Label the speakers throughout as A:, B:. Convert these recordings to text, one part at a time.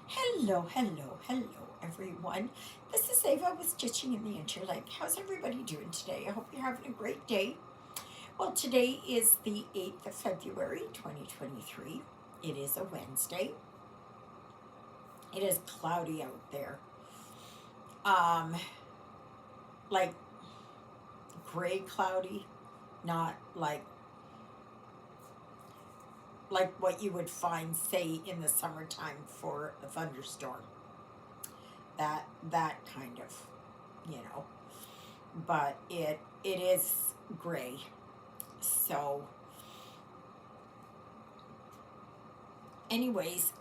A: Hello, hello, hello, everyone. This is Eva with Stitching in the Interlake. How's everybody doing today? I hope you're having a great day. Well, today is the 8th of February, 2023. It is a Wednesday. It is cloudy out there. Um, like gray cloudy, not like what you would find, say, in the summertime for a thunderstorm. That kind of, you know. But it is gray. So, anyways,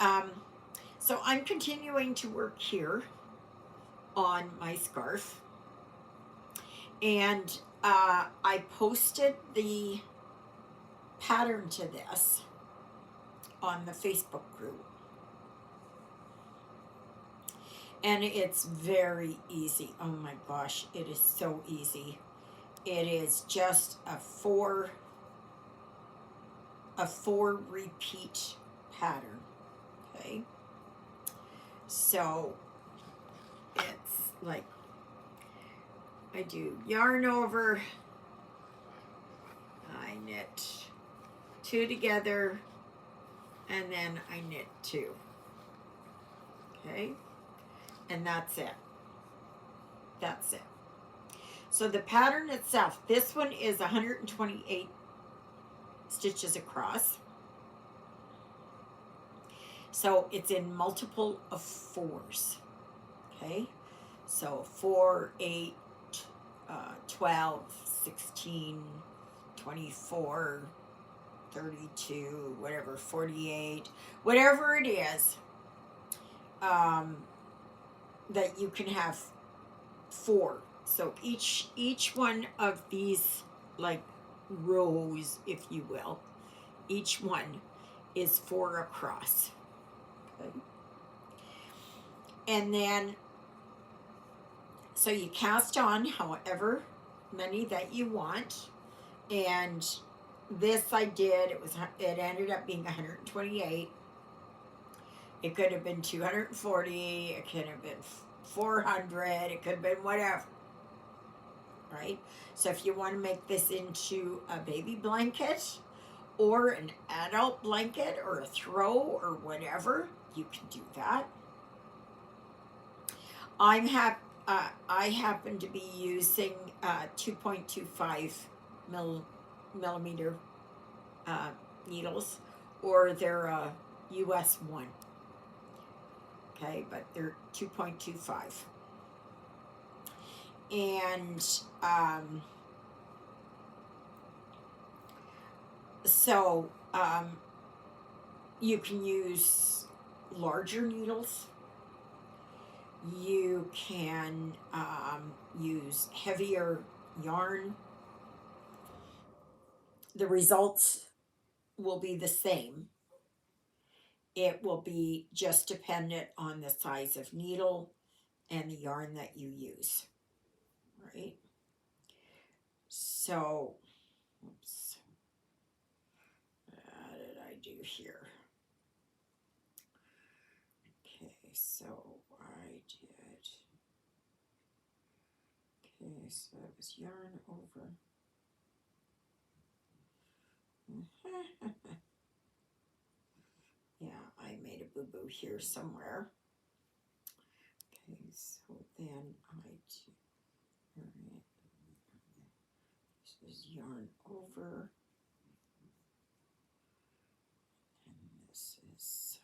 A: so I'm continuing to work here on my scarf, and I posted the pattern to this on the Facebook group, and it's very easy. Oh my gosh, it is so easy. It is just a four repeat pattern. Okay, so it's like I do yarn over, I knit two together, and then I knit two. Okay, and that's it. That's it. So the pattern itself, this one is 128 stitches across. So it's in multiple of fours. Okay, so 4, 8, 12, 16, 24, 32, whatever, 48, whatever it is, that you can have four. So each one of these, like, rows, if you will, each one is four across. Okay. And then, so you cast on however many that you want, and this I did, it ended up being 128. It could have been 240, it could have been 400, it could have been whatever, right? So if you want to make this into a baby blanket or an adult blanket or a throw or whatever, you can do that. I happen to be using 2.25 millimeter needles, or they're US 1. Okay, but they're 2.25. And so you can use larger needles. You can use heavier yarn. The results will be the same. It will be just dependent on the size of needle and the yarn that you use, right? So, oops, what did I do here? Okay, so I did, okay, so it was yarn over. Yeah, I made a boo-boo here somewhere. Okay, so then I do, all right, this is yarn over, and this is,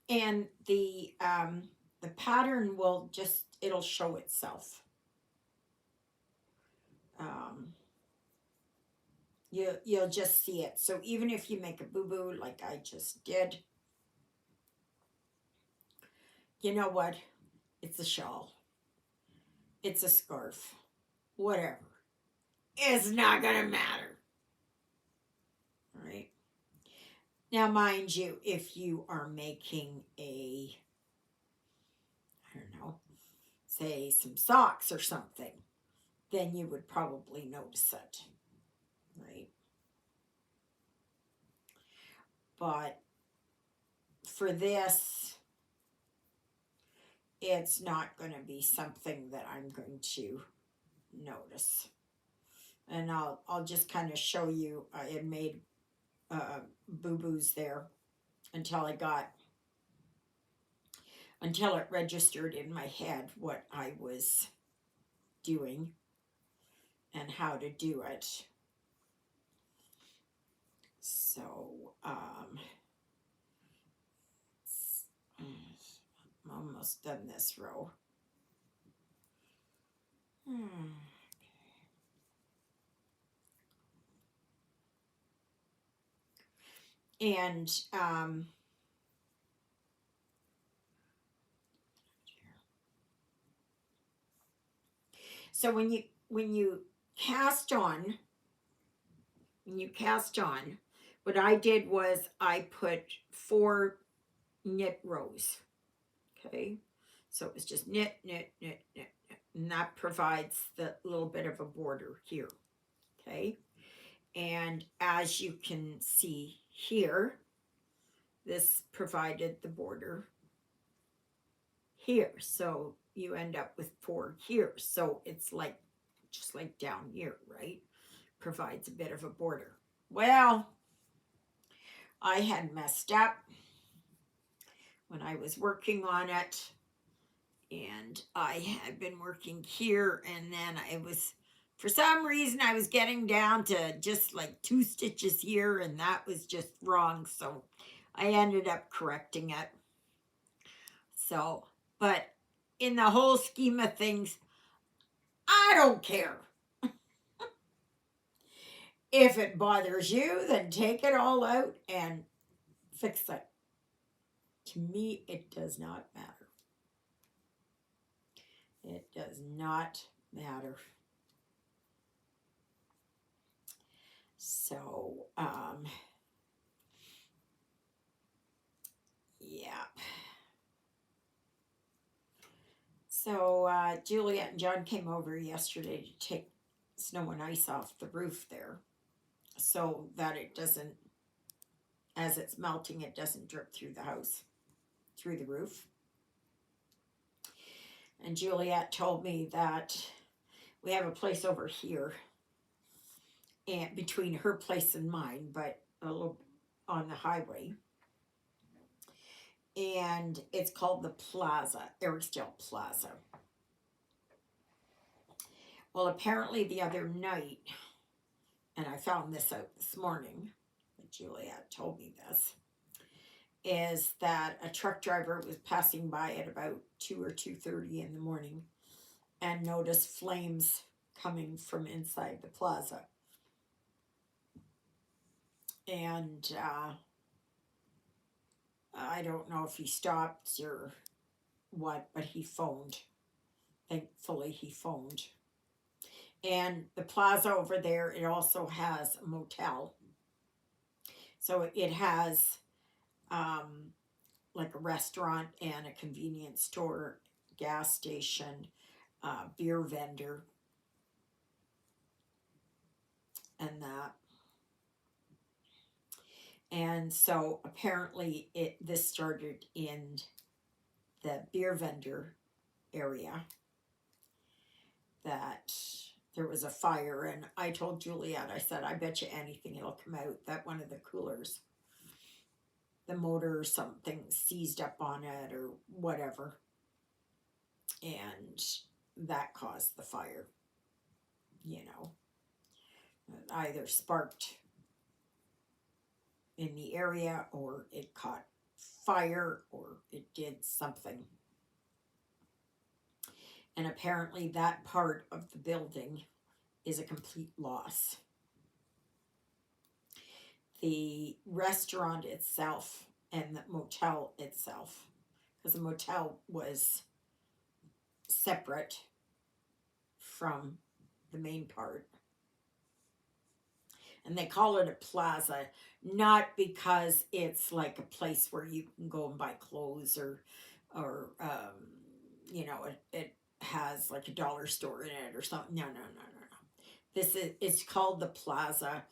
A: and the pattern will just, it'll show itself. You'll just see it. So even if you make a boo-boo like I just did, you know what? It's a shawl. It's a scarf. Whatever. It's not going to matter. All right. Now, mind you, if you are making a, I don't know, say some socks or something, then you would probably notice it, right? But for this, it's not going to be something that I'm going to notice. And I'll just kind of show you. I had made boo-boos there until it registered in my head what I was doing and how to do it. So, I'm almost done this row. And so when you cast on, what I did was I put 4 knit rows. Okay, so it was just knit, knit, knit, knit, knit, and that provides the little bit of a border here. Okay, and as you can see here, this provided the border here, so you end up with 4 here. So it's like just like down here, right? Provides a bit of a border. Well, I had messed up when I was working on it, and I had been working here, and then I was, for some reason, I was getting down to just like 2 stitches here, and that was just wrong, so I ended up correcting it. So, but in the whole scheme of things, I don't care. If it bothers you, then take it all out and fix it. To me, it does not matter. It does not matter. So, yeah. So, Juliet and John came over yesterday to take snow and ice off the roof there so that it doesn't, as it's melting, it doesn't drip through the house, through the roof. And Juliet told me that we have a place over here, and between her place and mine, but a little on the highway. And it's called the Plaza, Eriksdale Plaza. Well, apparently the other night, and I found this out this morning, but Juliet told me this, is that a truck driver was passing by at about 2 or 2:30 in the morning and noticed flames coming from inside the plaza. And I don't know if he stopped or what, but he phoned. Thankfully, he phoned. And the plaza over there, it also has a motel. So it has like a restaurant and a convenience store, gas station, beer vendor, and that. And so apparently this started in the beer vendor area, that there was a fire, and I told Juliet, I said, I bet you anything it'll come out that one of the coolers, the motor or something seized up on it or whatever, and that caused the fire. You know, it either sparked in the area or it caught fire or it did something. And apparently that part of the building is a complete loss. The restaurant itself and the motel itself, because the motel was separate from the main part. And they call it a plaza, not because it's like a place where you can go and buy clothes or you know, it has like a dollar store in it or something. No, no, no, no, no. It's called the Plaza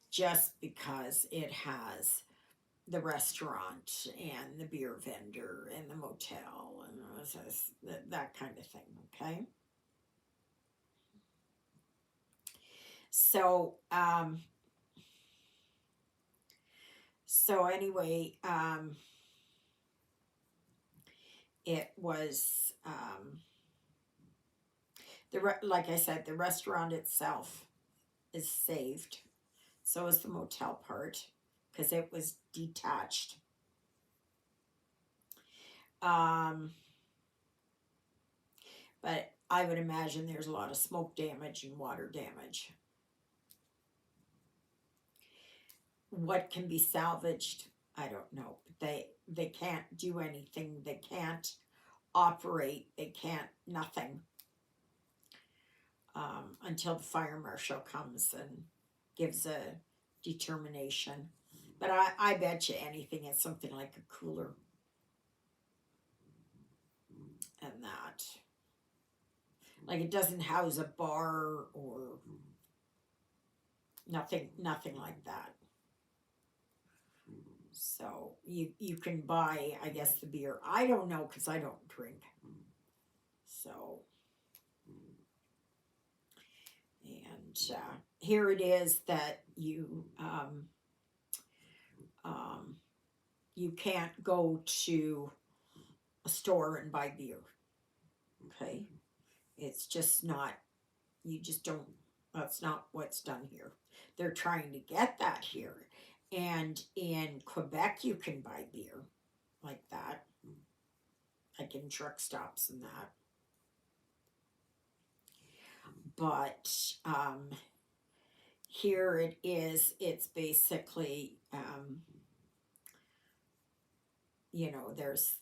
A: just because it has the restaurant and the beer vendor and the motel and that kind of thing. Okay. So, anyway, it was, like I said, the restaurant itself is saved. So is the motel part because it was detached. But I would imagine there's a lot of smoke damage and water damage. What can be salvaged, I don't know. But they can't do anything. They can't operate. They can't nothing until the fire marshal comes and gives a determination. But I bet you anything it's something like a cooler and that. Like it doesn't house a bar or nothing like that. So you can buy, I guess, the beer. I don't know because I don't drink. So, and here it is that you can't go to a store and buy beer. Okay, it's just not. You just don't. That's not what's done here. They're trying to get that here. And in Quebec, you can buy beer like that, like in truck stops and that. But here it is, it's basically, there's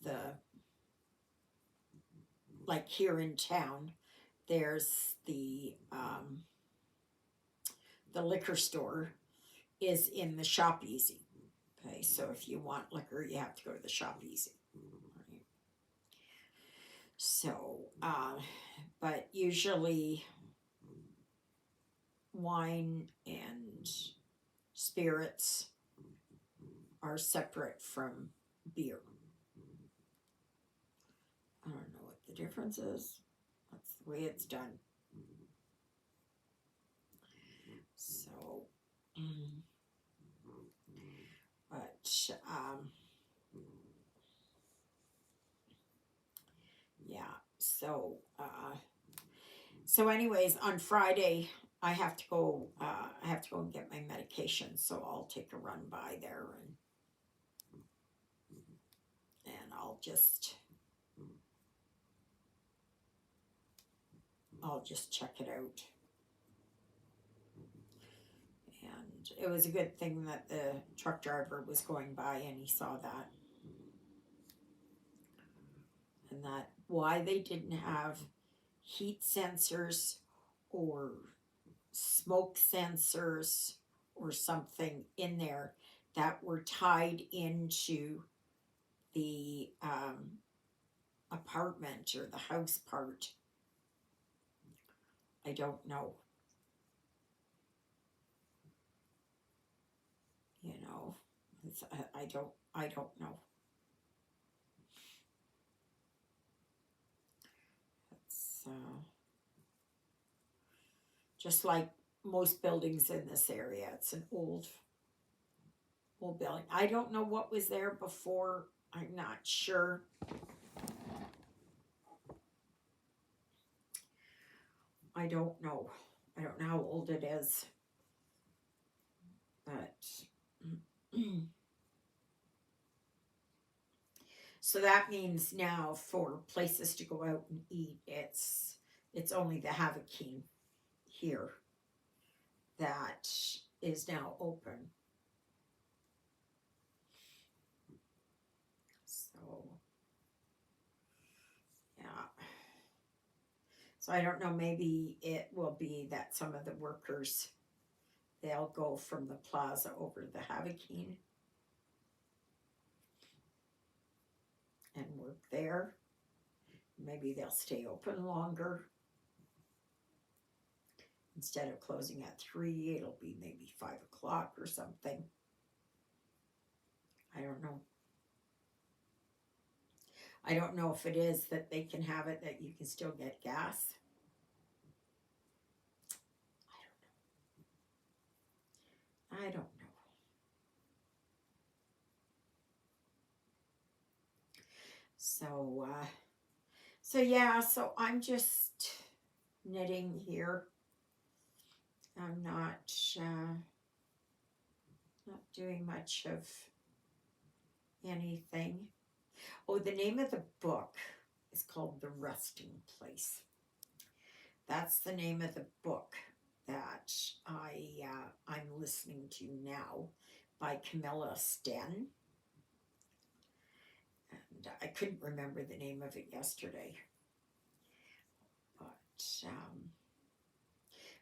A: like here in town, there's the liquor store is in the Shop Easy. Okay, so if you want liquor, you have to go to the Shop Easy. Right? So, but usually wine and spirits are separate from beer. I don't know what the difference is. That's the way it's done. So, but yeah. So anyways, on Friday I have to go. I have to go and get my medication. So I'll take a run by there and I'll just check it out. And it was a good thing that the truck driver was going by and he saw that. And that why they didn't have heat sensors or smoke sensors or something in there that were tied into the apartment or the house part. I don't know. I don't know. It's just like most buildings in this area. It's an old building. I don't know what was there before. I'm not sure. I don't know. I don't know how old it is. But so that means now for places to go out and eat, it's only the Havakeen here that is now open. So yeah. So I don't know, maybe it will be that some of the workers, they'll go from the plaza over to the Havakeen and work there. Maybe they'll stay open longer. Instead of closing at 3, it'll be maybe 5 o'clock or something. I don't know. I don't know if it is that they can have it that you can still get gas. I don't know. So yeah, so I'm just knitting here. I'm not doing much of anything. Oh, the name of the book is called The Resting Place. That's the name of the book that I'm listening to now by Camilla Sten. And I couldn't remember the name of it yesterday. But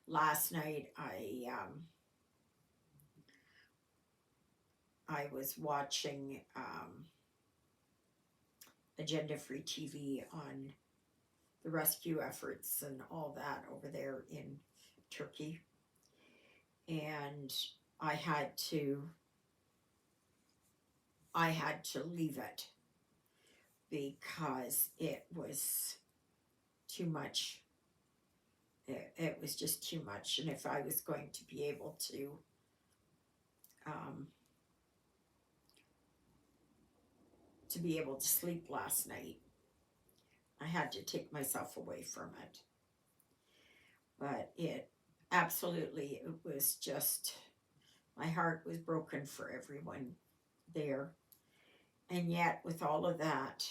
A: last night I was watching Agenda Free TV on the rescue efforts and all that over there in Turkey. And I had to leave it because it was too much. It was just too much. And if I was going to be able to sleep last night, I had to take myself away from it. But it was just, my heart was broken for everyone there. And yet with all of that,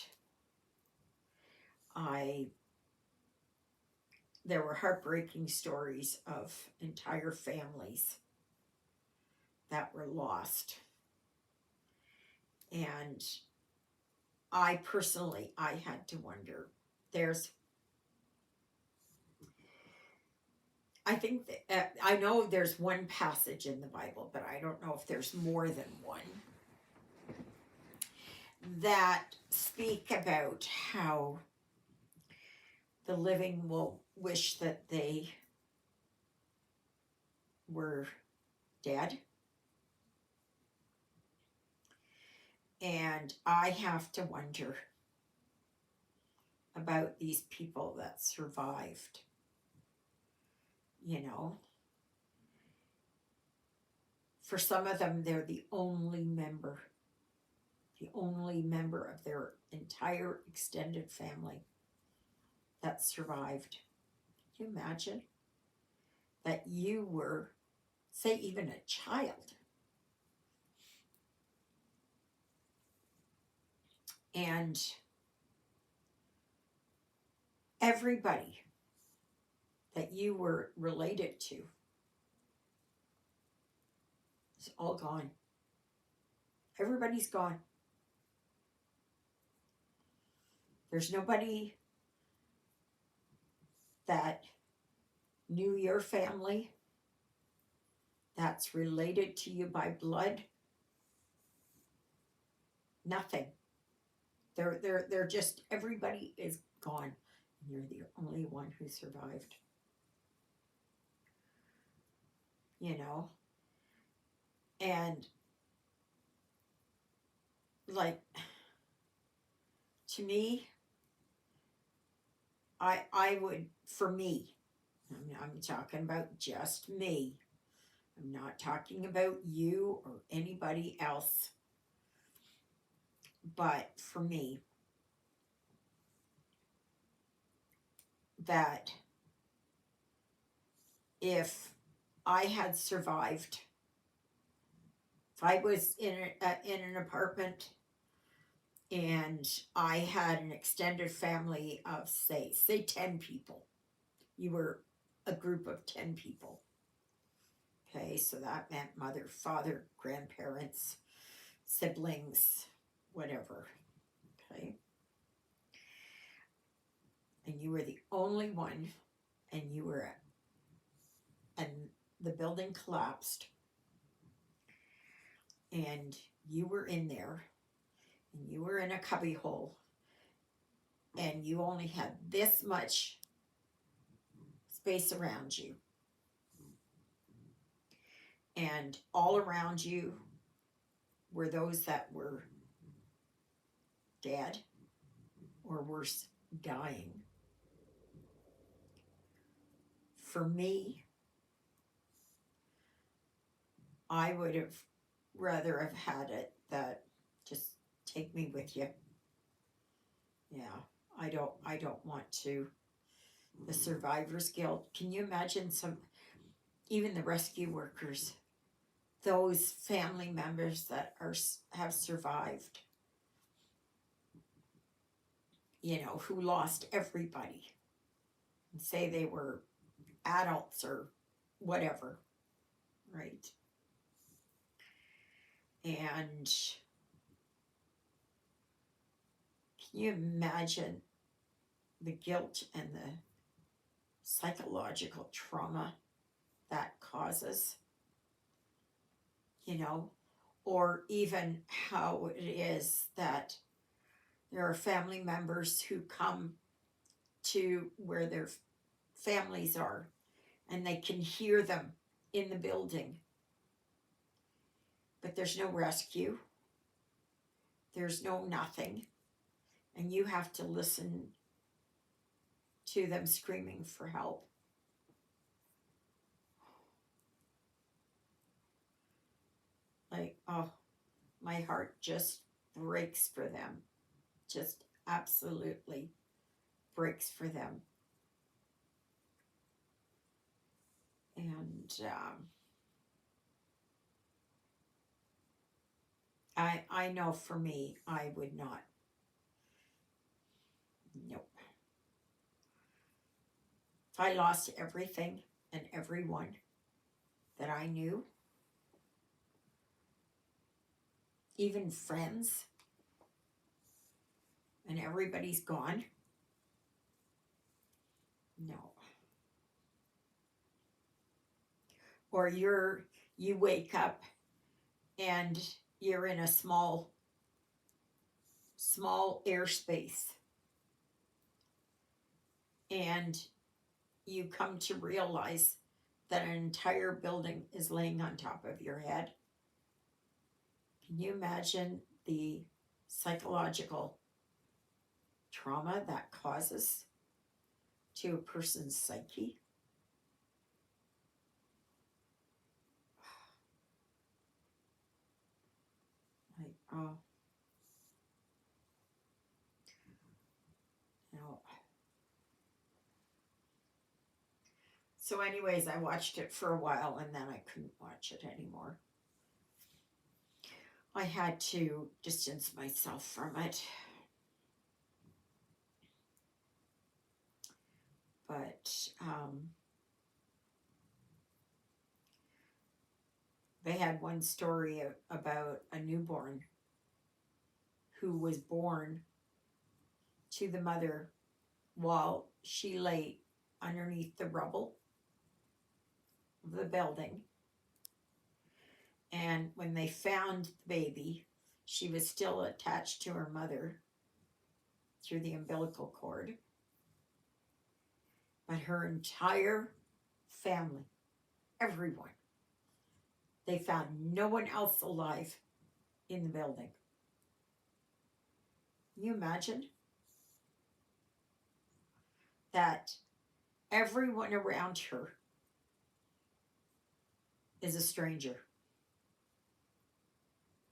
A: there were heartbreaking stories of entire families that were lost. And I personally, I had to wonder, I know there's one passage in the Bible, but I don't know if there's more than one, that speak about how the living will wish that they were dead. And I have to wonder about these people that survived. You know, for some of them, they're the only member of their entire extended family that survived. Can you imagine that you were, say, even a child, and everybody that you were related to is all gone. Everybody's gone. There's nobody that knew your family that's related to you by blood. Nothing. They're just, everybody is gone. And you're the only one who survived. You know? And like, to me, I would, for me, I'm talking about just me. I'm not talking about you or anybody else. But for me, that if I had survived, if I was in an apartment and I had an extended family of say 10 people, you were a group of 10 people. Okay, so that meant mother, father, grandparents, siblings, whatever. Okay. And you were the only one, and and the building collapsed, and you were in there, and you were in a cubbyhole and you only had this much space around you. And all around you were those that were dead, or worse, dying. For me, I would have rather have had it that just take me with you. Yeah, I don't want to. The survivor's guilt. Can you imagine even the rescue workers, those family members that have survived, who lost everybody, and say they were adults or whatever, right? And can you imagine the guilt and the psychological trauma that causes? Or even how it is that there are family members who come to where their families are, and they can hear them in the building, but there's no rescue, there's no nothing, and you have to listen to them screaming for help. Like, oh, my heart just breaks for them. Just absolutely breaks for them. And I know for me, I would not. Nope. If I lost everything and everyone that I knew, even friends, and everybody's gone, no. Or you wake up and you're in a small airspace, and you come to realize that an entire building is laying on top of your head. Can you imagine the psychological trauma that causes to a person's psyche? Like, oh, no. So anyways, I watched it for a while, and then I couldn't watch it anymore. I had to distance myself from it. But they had one story about a newborn who was born to the mother while she lay underneath the rubble of the building. And when they found the baby, she was still attached to her mother through the umbilical cord. But her entire family, everyone, they found no one else alive in the building. Can you imagine? That everyone around her is a stranger.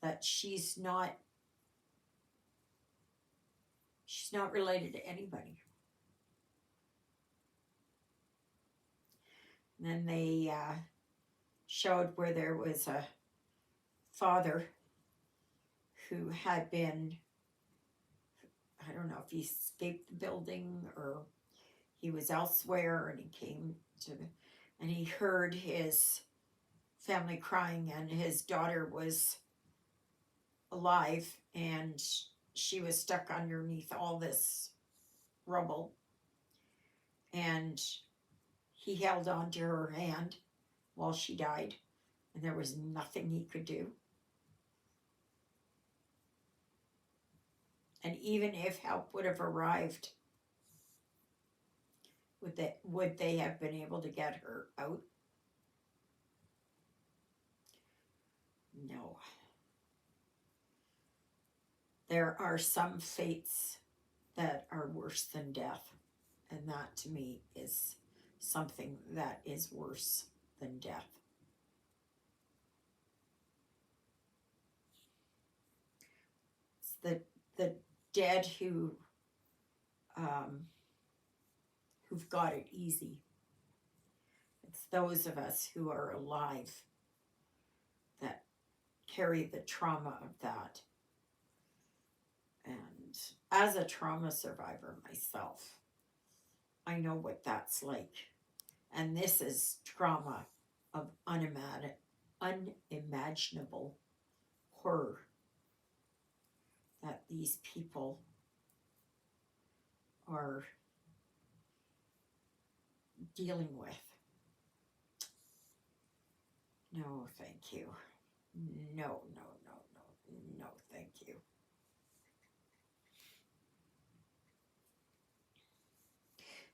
A: That she's not related to anybody. And then they showed where there was a father who had been, I don't know if he escaped the building or he was elsewhere, and he came and he heard his family crying, and his daughter was alive, and she was stuck underneath all this rubble, and he held on to her hand while she died, and there was nothing he could do. And even if help would have arrived, would they have been able to get her out? No. There are some fates that are worse than death. And that to me is something that is worse than death. It's the dead who've got it easy. It's those of us who are alive that carry the trauma of that. And as a trauma survivor myself, I know what that's like. And this is trauma of unimaginable horror that these people are dealing with. No, thank you. No, thank you.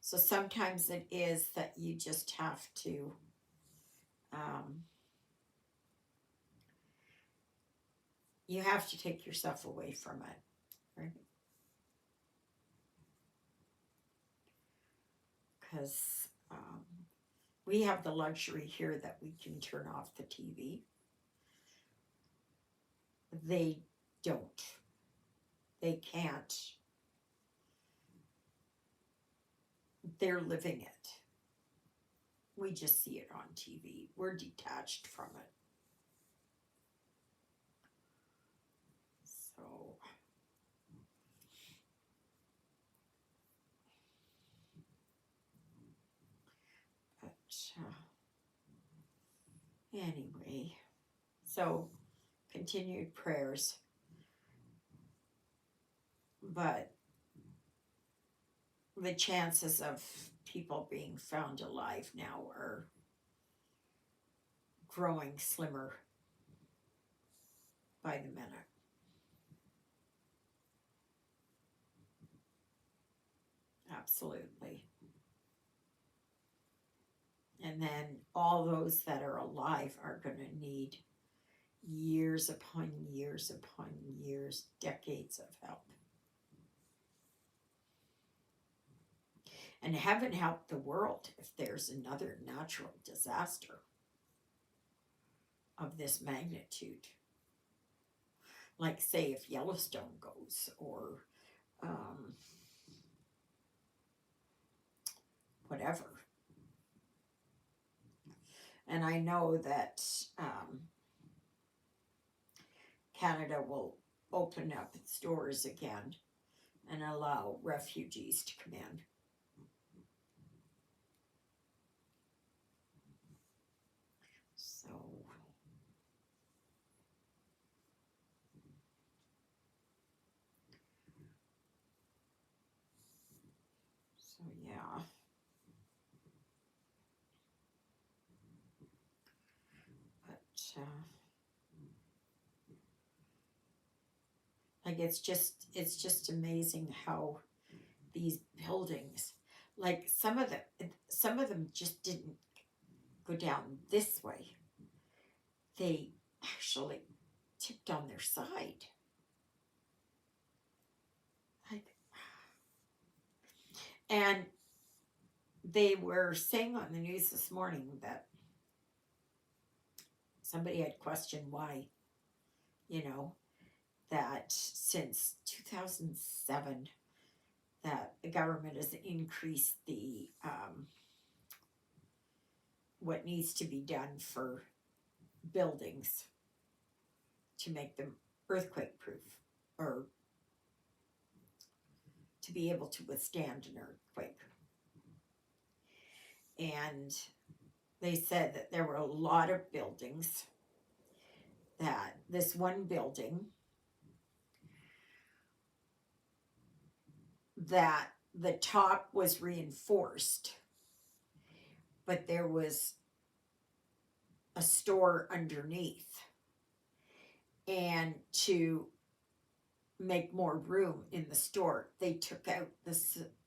A: So sometimes it is that you just have to you have to take yourself away from it, right? Because we have the luxury here that we can turn off the TV. They don't. They can't. They're living it. We just see it on TV. We're detached from it. So, but anyway, so continued prayers. But the chances of people being found alive now are growing slimmer by the minute. Absolutely. And then all those that are alive are going to need years upon years upon years, decades of help. And heaven help the world if there's another natural disaster of this magnitude. Like, say, if Yellowstone goes, or whatever. And I know that Canada will open up its doors again and allow refugees to come in. So yeah. But like it's just amazing how these buildings, like some of them just didn't go down this way. They actually tipped on their side. And they were saying on the news this morning that somebody had questioned why, that since 2007, that the government has increased the what needs to be done for buildings to make them earthquake proof, or to be able to withstand an earthquake. And they said that there were a lot of buildings, that this one building, that the top was reinforced, but there was a store underneath. And to make more room in the store, they took out the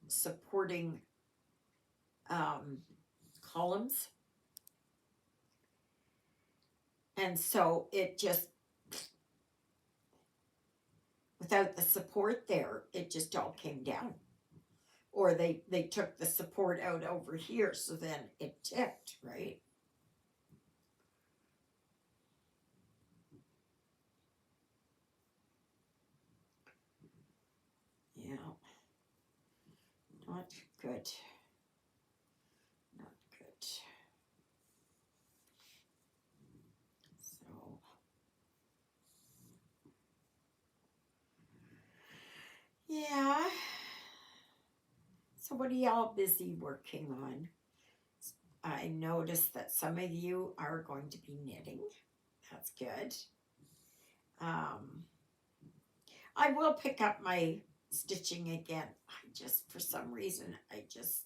A: supporting columns, and so it just, without the support there, it just all came down. Or they took the support out over here, so then it tipped, right? Yeah, not good. Not good. So, yeah. So what are y'all busy working on? I noticed that some of you are going to be knitting. That's good. I will pick up my stitching again. For some reason, I just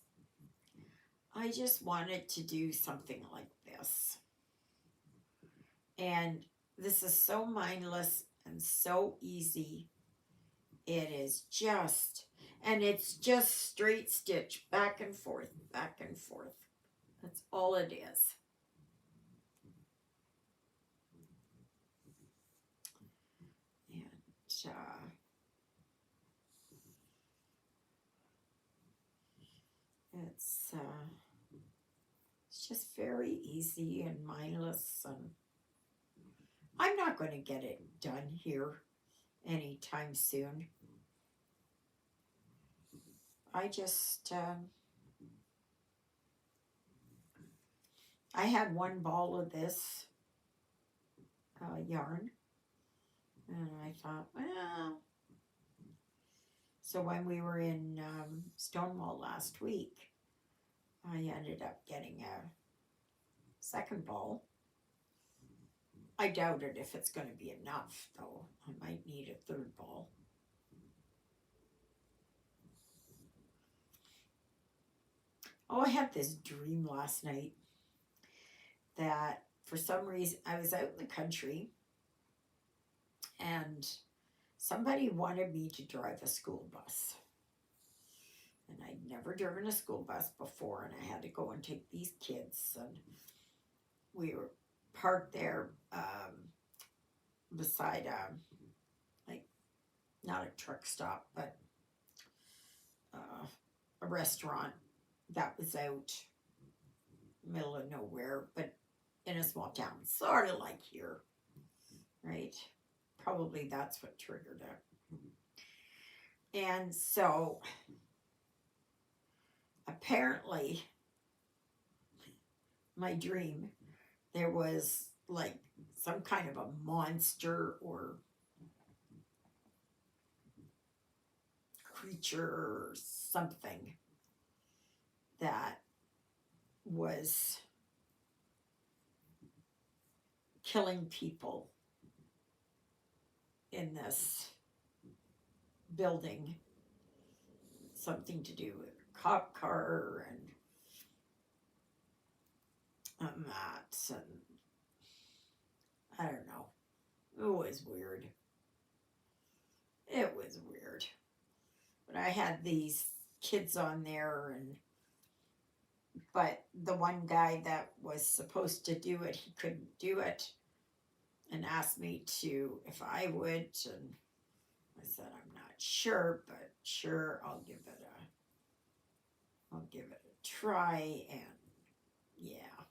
A: wanted to do something like this. And this is so mindless and so easy. It is just, and it's just straight stitch, back and forth, back and forth. That's all it is. And it's just very easy and mindless, and I'm not going to get it done here anytime soon. I just I had one ball of this yarn, and I thought, well, so when we were in Stonewall last week, I ended up getting a second ball. I doubt it if it's going to be enough, though. I might need a third ball. Oh, I had this dream last night that for some reason I was out in the country and somebody wanted me to drive a school bus. And I'd never driven a school bus before, and I had to go and take these kids, and we were parked there beside like, not a truck stop, but a restaurant that was out middle of nowhere, but in a small town, sort of like here, right? Probably that's what triggered it. And so apparently my dream, there was like some kind of a monster or creature or something that was killing people in this building. Something to do with a cop car and that, and I don't know. It was weird. It was weird. But I had these kids on there, but the one guy that was supposed to do it, he couldn't do it, and asked me to, if I would, and I said I'm not sure, but sure, I'll give it a try. And yeah,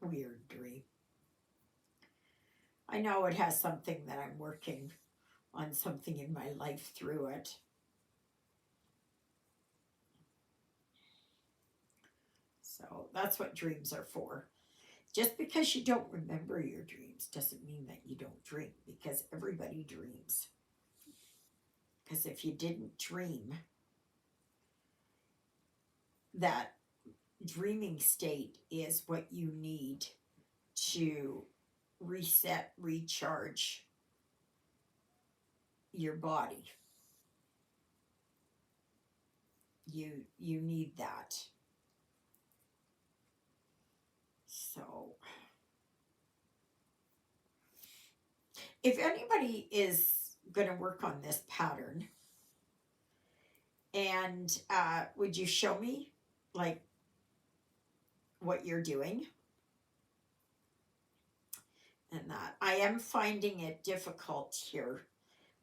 A: weird dream. I know it has something that I'm working on, something in my life through it. So that's what dreams are for. Just because you don't remember your dreams doesn't mean that you don't dream, because everybody dreams. Because if you didn't dream, that dreaming state is what you need to reset, recharge your body. You need that. So if anybody is going to work on this pattern, and would you show me like what you're doing? And that I am finding it difficult here.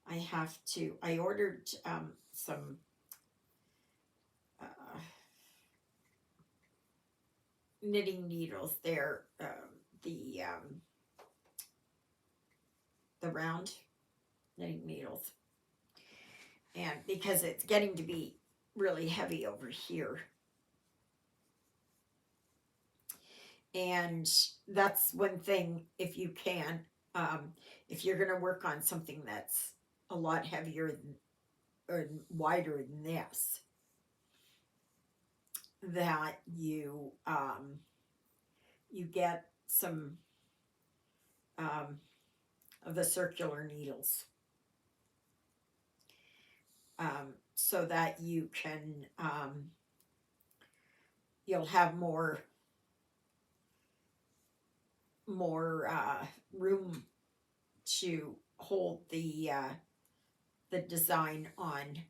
A: I ordered some uh, knitting needles there, the round knitting needles, and because it's getting to be really heavy over here, and that's one thing. If you can, if you're going to work on something that's a lot heavier than, or wider than this, that you get some of the circular needles, so that you can you'll have more room to hold the design on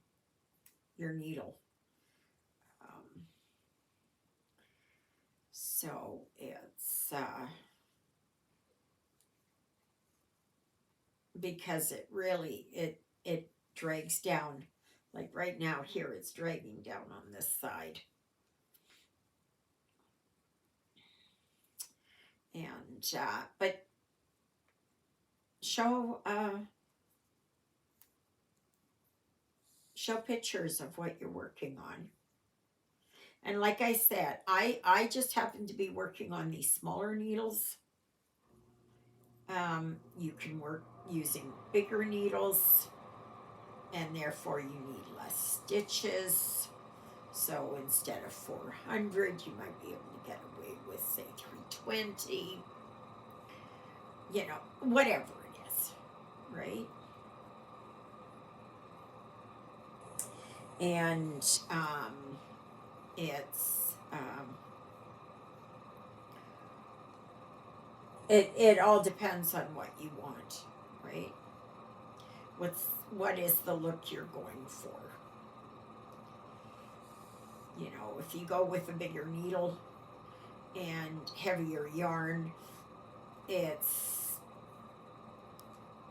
A: your needle. So it's because it really it drags down, like right now here it's dragging down on this side, and but show pictures of what you're working on. And like I said, I just happen to be working on these smaller needles. You can work using bigger needles, and therefore you need less stitches. So instead of 400, you might be able to get away with, say, 320. You know, whatever it is, right? And it's it all depends on what you want, right? What is the look you're going for? You know, if you go with a bigger needle and heavier yarn,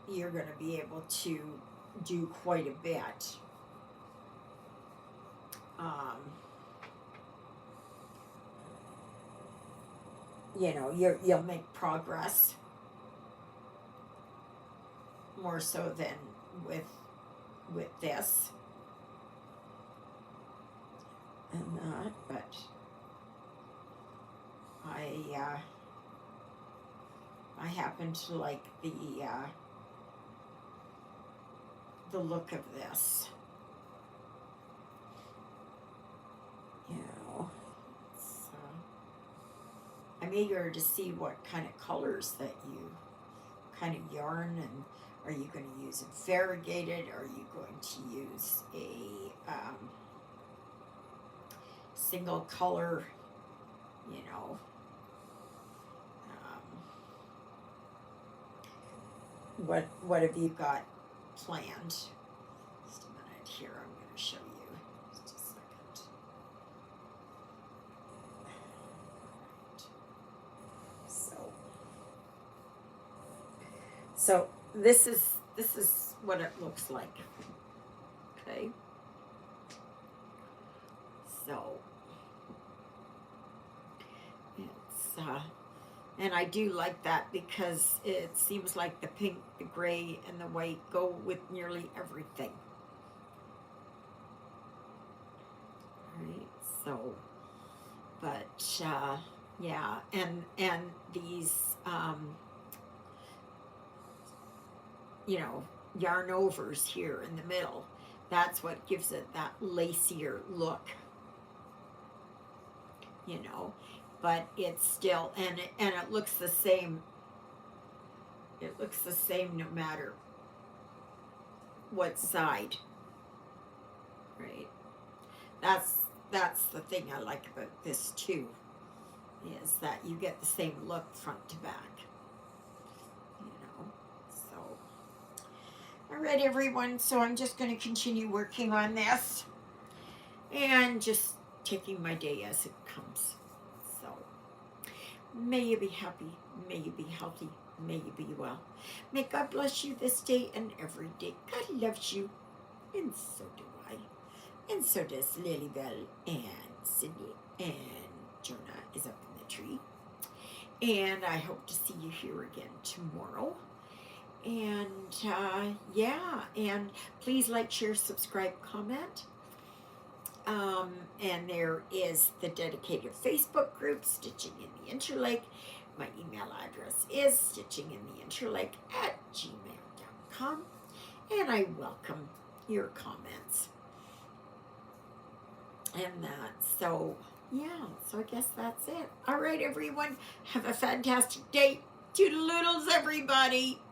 A: you're going to be able to do quite a bit. You know, you'll make progress more so than with this and that, but I happen to like the look of this. You know, I'm eager to see what kind of colors that you kind of yarn, and are you going to use it variegated? Are you going to use a single color? You know, what have you got planned? Just a minute here, I'm going to show you. Just a second. So this is what it looks like. Okay. So it's and I do like that because it seems like the pink, the gray, and the white go with nearly everything. Right. So, but yeah, and these you know, yarn overs here in the middle, that's what gives it that lacier look, you know, but it's still, and it looks the same. It looks the same no matter what side, right? That's the thing I like about this too, is that you get the same look front to back, you know. So All right, everyone. So I'm just going to continue working on this and just taking my day as it comes. So may you be happy. May you be healthy. May you be well. May God bless you this day and every day. God loves you. And so do I. And so does Lilybell and Sydney. And Jonah is up in the tree. And I hope to see you here again tomorrow. And yeah, and please like, share, subscribe, comment. And there is the dedicated Facebook group, Stitching in the Interlake. My email address is stitchingintheinterlake@gmail.com. And I welcome your comments. And that, so yeah, so I guess that's it. All right, everyone, have a fantastic day. Toodaloodles, everybody.